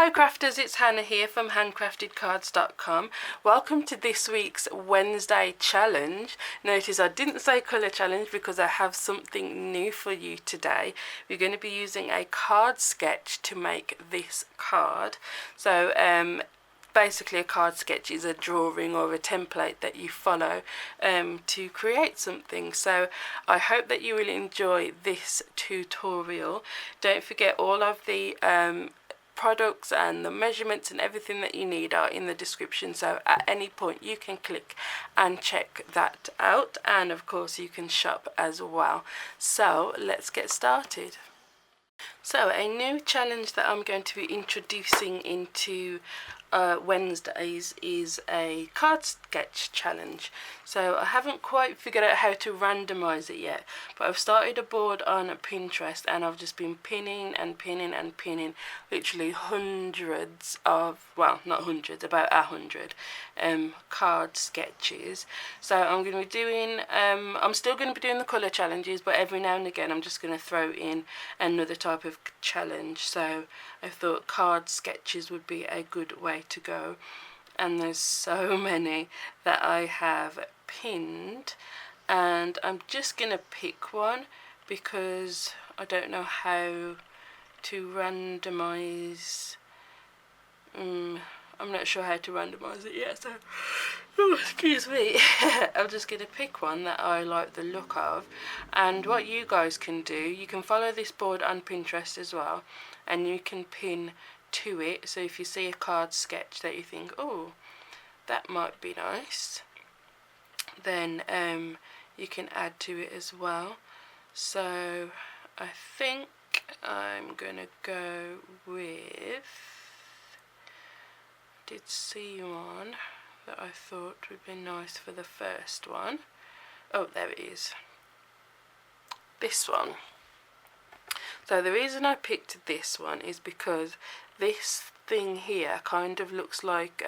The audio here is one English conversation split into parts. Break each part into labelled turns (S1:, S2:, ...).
S1: Hello crafters, it's Hannah here from HanCraftedCards.com. Welcome to this week's Wednesday challenge. Notice I didn't say colour challenge because I have something new for you today. We're going to be using a card sketch to make this card. So basically a card sketch is a drawing or a template that you follow to create something. So I hope that you will enjoy this tutorial. Don't forget all of the products and the measurements and everything that you need are in the description, so at any point you can click and check that out, and of course you can shop as well. So let's get started. So a new challenge that I'm going to be introducing into Wednesdays is a card sketch challenge. So I haven't quite figured out how to randomize it yet, but I've started a board on Pinterest and I've just been pinning and pinning and pinning literally hundreds of, well, not hundreds, about 100 card sketches. So I'm going to be doing I'm still going to be doing the colour challenges, but every now and again I'm just going to throw in another type of challenge. So I thought card sketches would be a good way to go, and there's so many that I have pinned, and I'm just gonna pick one because I don't know how to randomize. I'm not sure how to randomize it yet, so excuse me. I'm just gonna pick one that I like the look of. And what you guys can do, you can follow this board on Pinterest as well, and you can pin to it. So if you see a card sketch that you think, oh, that might be nice, then you can add to it as well. So I think I'm gonna go with, I did see one that I thought would be nice for the first one. Oh, there it is, this one. So the reason I picked this one is because this thing here kind of looks like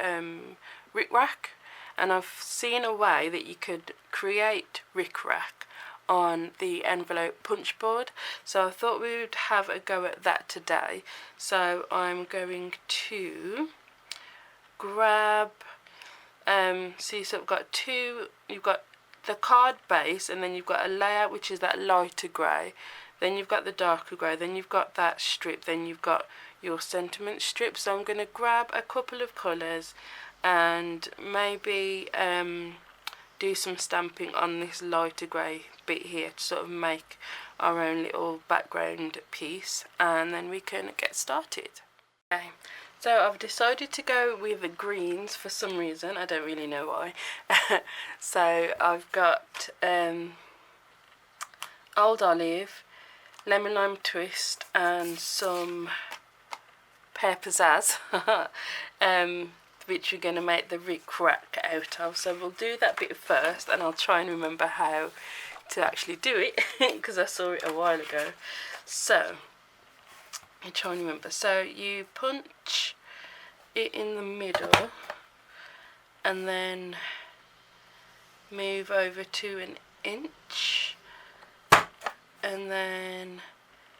S1: rickrack, and I've seen a way that you could create rickrack on the envelope punch board, so I thought we would have a go at that today. So I'm going to grab see, so I've got two, you've got the card base, and then you've got a layout which is that lighter grey, then you've got the darker grey, then you've got that strip, then you've got your sentiment strip. So I'm going to grab a couple of colours and maybe do some stamping on this lighter grey bit here to sort of make our own little background piece, and then we can get started. Okay, so I've decided to go with the greens for some reason, I don't really know why. So I've got Old Olive, Lemon Lime Twist, and some Pear Pizzazz, which we're going to make the rick-rack out of. So we'll do that bit first, and I'll try and remember how to actually do it because I saw it a while ago. So I'm trying to remember. So you punch it in the middle and then move over to an inch, and then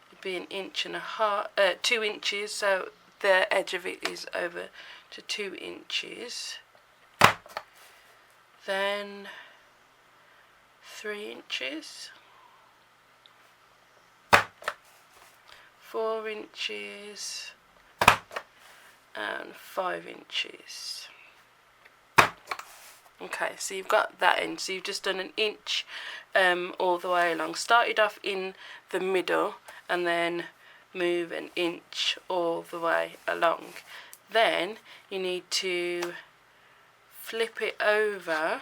S1: it'd be an inch and a half, 2 inches, so the edge of it is over to 2 inches, then 3 inches, 4 inches, and 5 inches. Okay, so you've got that in, so you've just done an inch all the way along. Started off in the middle and then move an inch all the way along. Then you need to flip it over. I'm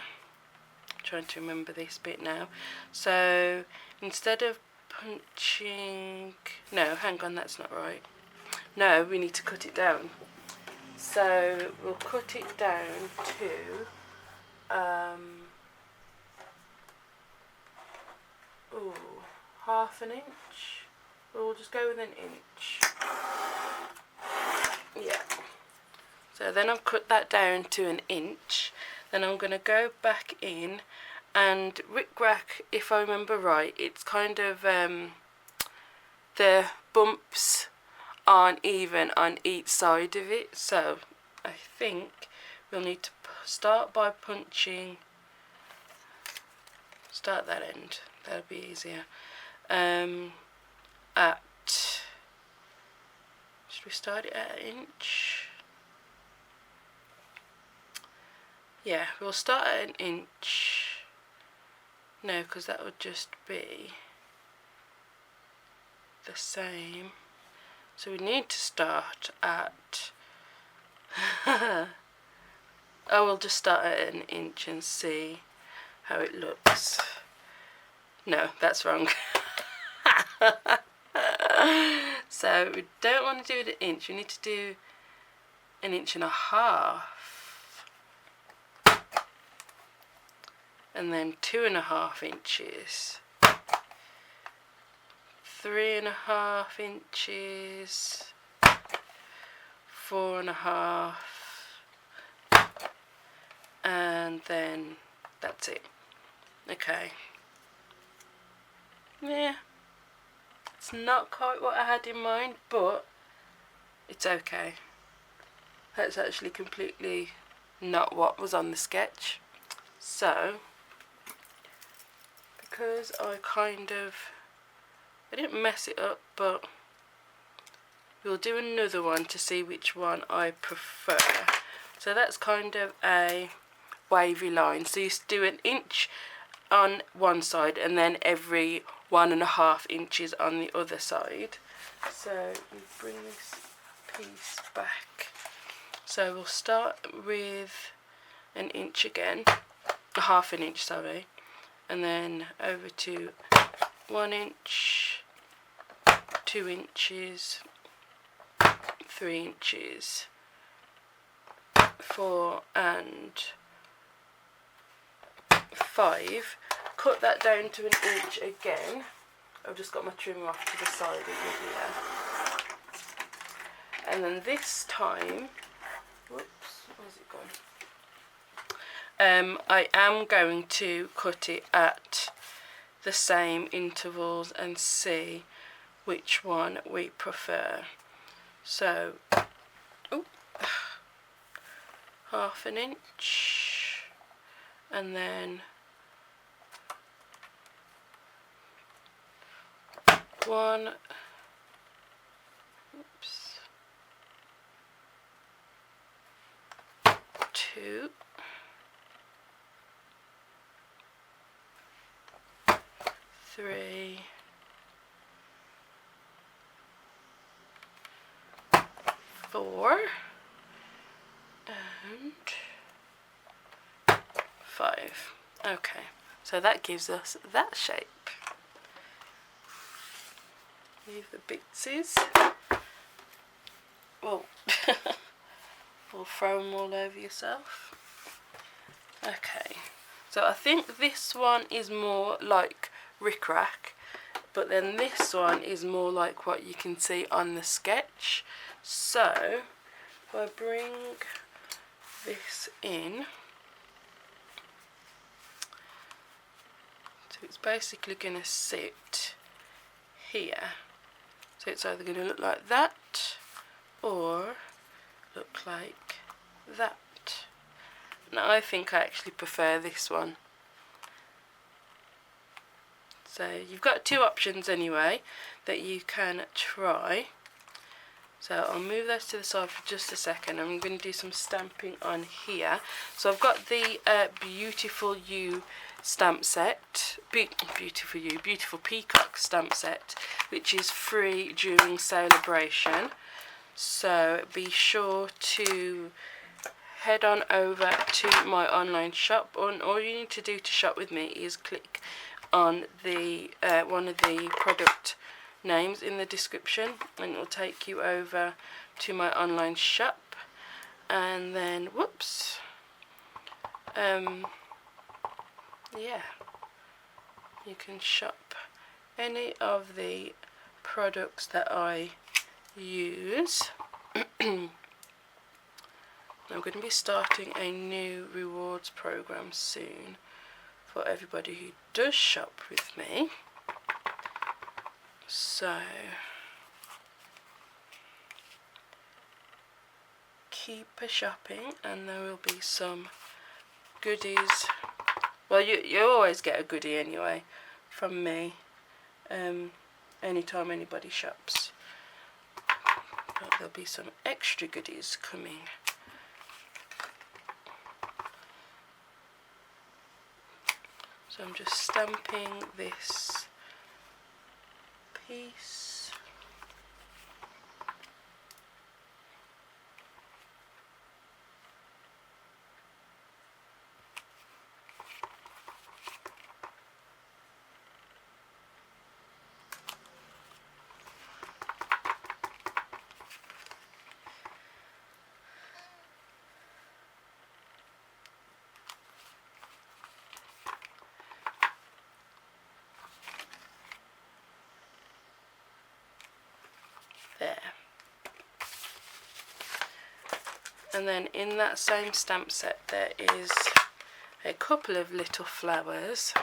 S1: trying to remember this bit now. So instead of punching, no, hang on, that's not right. No, we need to cut it down. So we'll cut it down to half an inch. We'll just go with an inch. Yeah. So then I've cut that down to an inch. Then I'm going to go back in, and rickrack, if I remember right, it's kind of the bumps aren't even on each side of it. So I think we'll need to start by punching, start that end, that'll be easier. At, should we start it at 1 inch? Yeah, we'll start at 1 inch. No, because that would just be the same. So we need to start at I will just start at 1 inch and see how it looks. No, that's wrong. So we don't want to do it at 1 inch, we need to do 1.5 inches. And then 2.5 inches. 3.5 inches. 4.5. And then that's it. Okay. Yeah. It's not quite what I had in mind, but it's okay. That's actually completely not what was on the sketch. So, because I didn't mess it up, but we'll do another one to see which one I prefer. So that's kind of a wavy line. So you do 1 inch on one side and then every 1.5 inches on the other side. So we bring this piece back. So we'll start with 1 inch again, 1/2 inch, sorry, and then over to 1 inch, 2 inches, 3 inches, 4 and 5. Cut that down to 1 inch again. I've just got my trimmer off to the side of me here. And then this time, whoops, where's it gone? I am going to cut it at the same intervals and see which one we prefer. So, oh, 1/2 inch, and then 1, oops, 2, 3, 4, and 5. Okay, so that gives us that shape. Leave the bitsies. Well, we'll throw them all over yourself. Okay, so I think this one is more like rickrack, but then this one is more like what you can see on the sketch. So if I bring this in, so it's basically going to sit here. So it's either going to look like that or look like that. Now I think I actually prefer this one. So you've got 2 options anyway that you can try. So I'll move those to the side for just a second. I'm going to do some stamping on here. So I've got the Beautiful You stamp set, Beautiful Peacock stamp set, which is free during celebration. So be sure to head on over to my online shop. All you need to do to shop with me is click on the one of the product names in the description, and it will take you over to my online shop. And then whoops, yeah, you can shop any of the products that I use. I'm going to be starting a new rewards program soon for everybody who does shop with me. So keep shopping, and there will be some goodies. Well, you always get a goodie anyway from me, anytime anybody shops, but there'll be some extra goodies coming. So I'm just stamping this piece. There. And then in that same stamp set there is a couple of little flowers.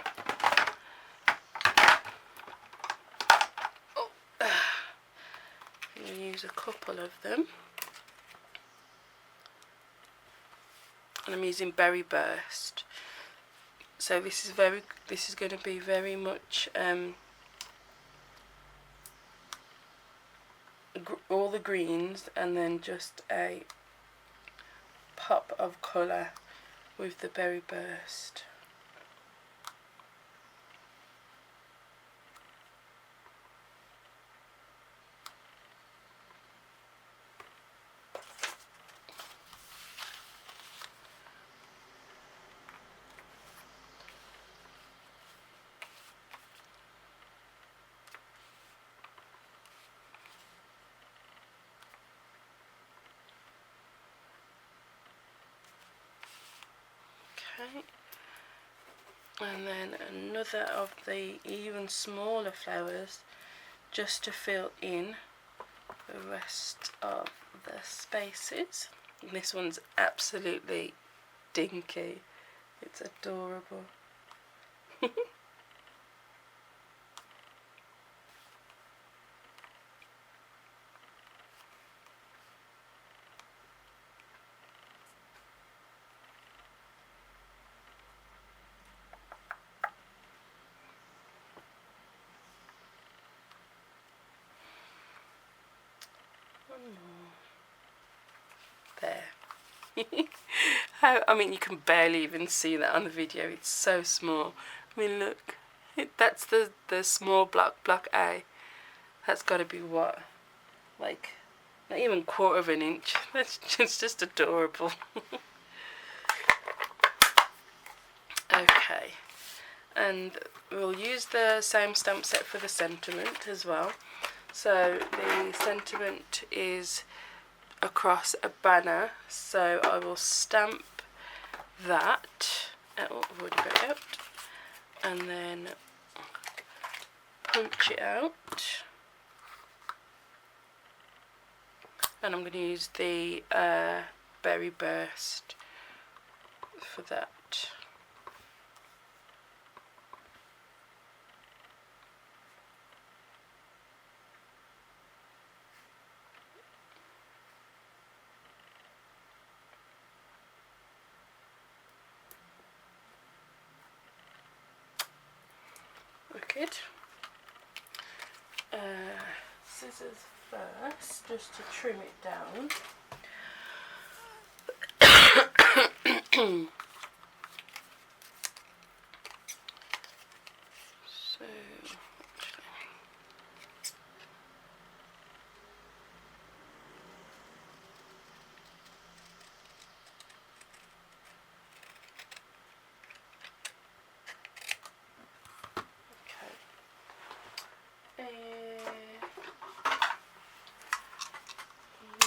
S1: Oh, I'm going to use a couple of them. And I'm using Berry Burst. So this is going to be very much all the greens, and then just a pop of colour with the Berry Burst. Okay, and then another of the even smaller flowers just to fill in the rest of the spaces. And this one's absolutely dinky, it's adorable. There. I mean, you can barely even see that on the video, it's so small. I mean, look, that's the small block A. That's got to be what, like, not even 1/4 of an inch. That's just adorable. Okay, and we'll use the same stamp set for the sentiment as well. So the sentiment is across a banner, so I will stamp that. Oh, I've already got it out. And then punch it out. And I'm going to use the Berry Burst for that. Wicked. Scissors first, just to trim it down. So,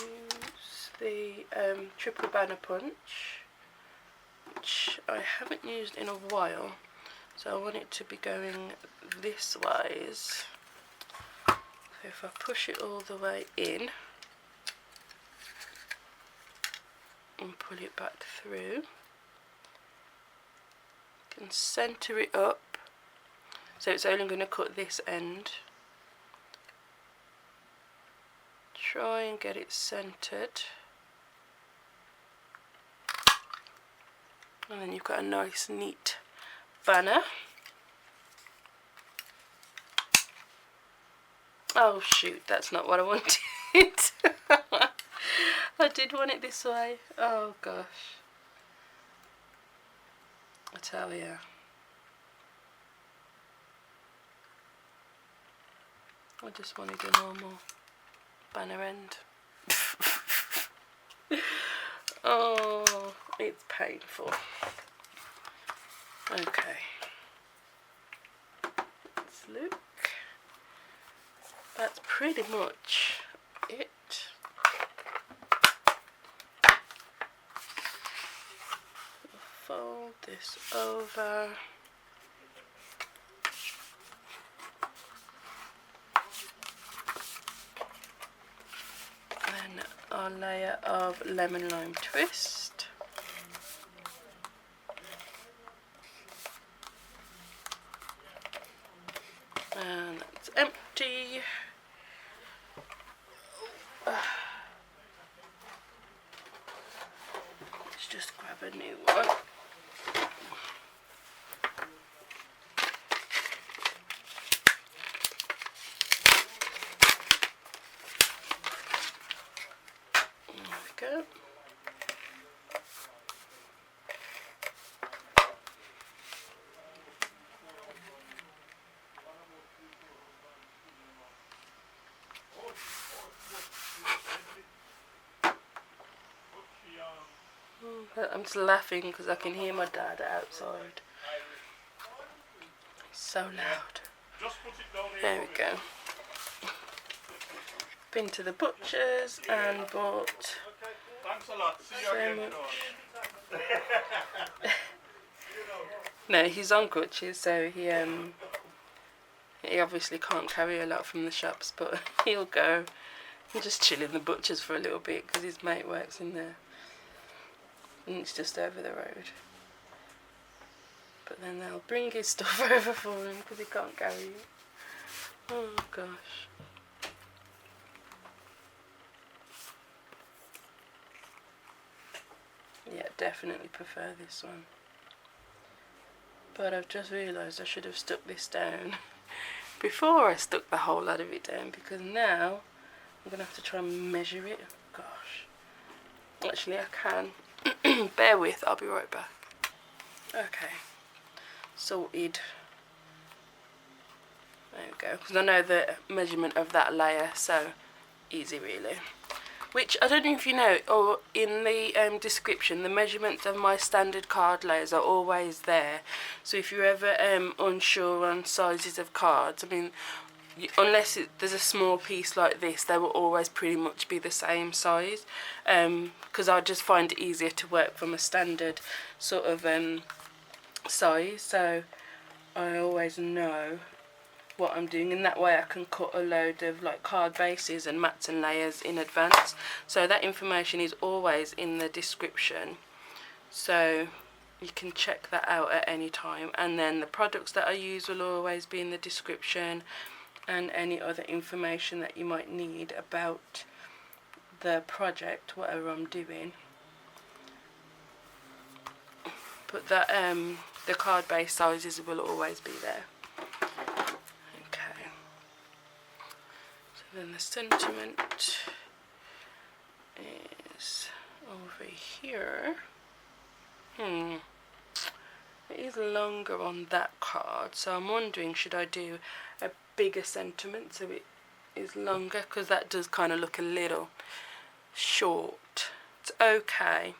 S1: use the triple banner punch, which I haven't used in a while, so I want it to be going this wise. So if I push it all the way in and pull it back through, you can centre it up, so it's only going to cut this end. Try and get it centered. And then you've got a nice neat banner. Oh shoot, that's not what I wanted. I did want it this way. Oh gosh. I tell you. I just wanted a normal banner end. Oh, it's painful. Okay. Let's look. That's pretty much it. Fold this over. Then our layer of lemon lime twist. And that's empty. Let's just grab a new one. There we go. I'm just laughing because I can hear my dad outside. It's so loud. There we go. Been to the butcher's and bought so much. No, he's on crutches, so he obviously can't carry a lot from the shops, but he'll go and just chill in the butcher's for a little bit because his mate works in there. And it's just over the road. But then they'll bring his stuff over for him because he can't carry it. Oh gosh. Yeah, definitely prefer this one. But I've just realised I should have stuck this down before I stuck the whole lot of it down, because now I'm going to have to try and measure it. Gosh. Actually, I can. Bear with, I'll be right back. Okay, sorted. There we go, because I know the measurement of that layer, so easy really. Which, I don't know if you know, or in the description, the measurements of my standard card layers are always there. So if you're ever unsure on sizes of cards, I mean, unless there's a small piece like this, they will always pretty much be the same size, because I just find it easier to work from a standard sort of size, so I always know what I'm doing, and that way I can cut a load of like card bases and mats and layers in advance. So that information is always in the description, so you can check that out at any time. And then the products that I use will always be in the description, and any other information that you might need about the project, whatever I'm doing. But that the card base sizes will always be there. Okay. So then the sentiment is over here. It is longer on that card, so I'm wondering, should I do a bigger sentiment so it is longer, because that does kind of look a little short. It's okay,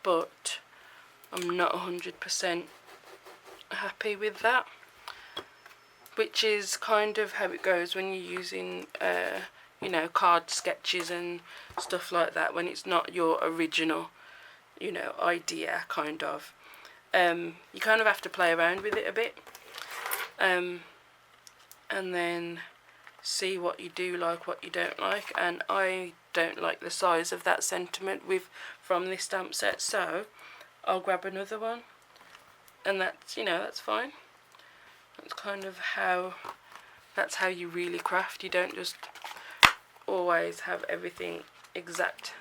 S1: but I'm not 100% happy with that, which is kind of how it goes when you're using you know, card sketches and stuff like that, when it's not your original, you know, idea kind of. You kind of have to play around with it a bit, and then see what you do like, what you don't like. And I don't like the size of that sentiment from this stamp set, so I'll grab another one, and that's, you know, that's fine. That's kind of that's how you really craft. You don't just always have everything exact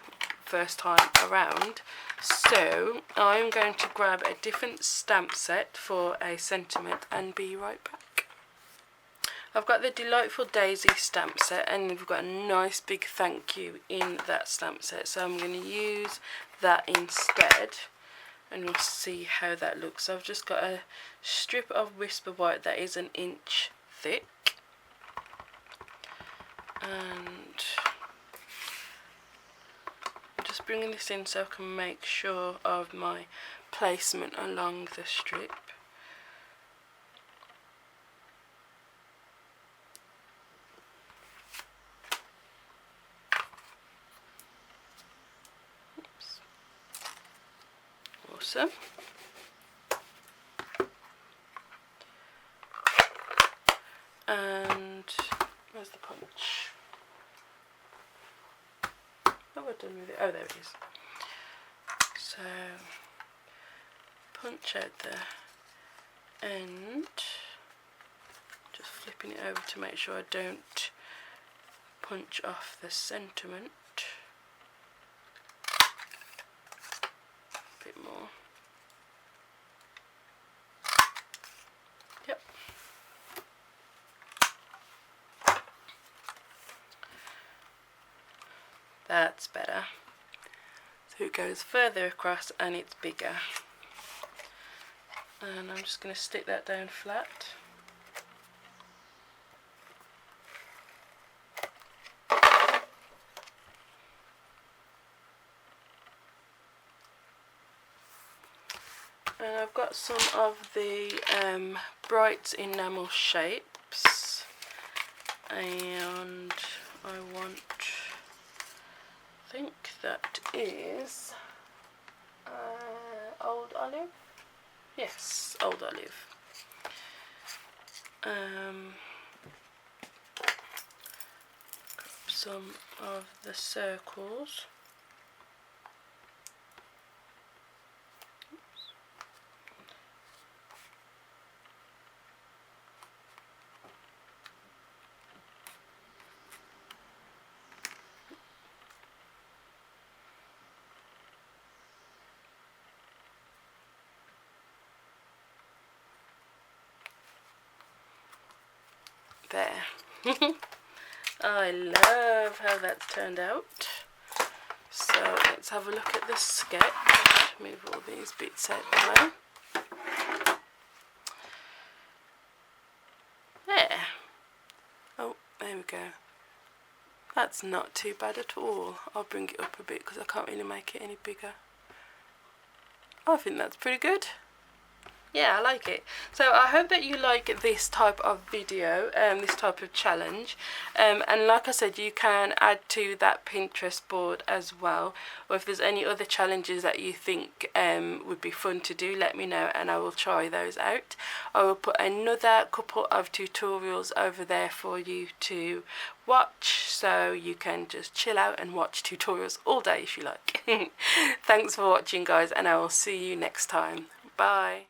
S1: first time around. So I'm going to grab a different stamp set for a sentiment and be right back. I've got the Delightful Daisy stamp set, and we've got a nice big thank you in that stamp set, so I'm going to use that instead, and we'll see how that looks. So I've just got a strip of Whisper White that is 1 inch thick, and I'm just bringing this in so I can make sure of my placement along the strip. Awesome. And where's the punch? What have I done with it? Oh, there it is. So punch out the end, just flipping it over to make sure I don't punch off the sentiment. A bit more. Yep. That's better. So it goes further across and it's bigger. And I'm just going to stick that down flat. And I've got some of the bright enamel shapes, and I think that is Old Olive. Yes, Old Olive. Grab some of the circles. There. I love how that's turned out. So let's have a look at the sketch. Move all these bits out of the way. There. Oh, there we go. That's not too bad at all. I'll bring it up a bit because I can't really make it any bigger. I think that's pretty good. Yeah, I like it. So I hope that you like this type of video, this type of challenge, and like I said, you can add to that Pinterest board as well, or if there's any other challenges that you think would be fun to do, let me know and I will try those out. I will put another couple of tutorials over there for you to watch, so you can just chill out and watch tutorials all day if you like. Thanks for watching, guys, and I will see you next time. Bye.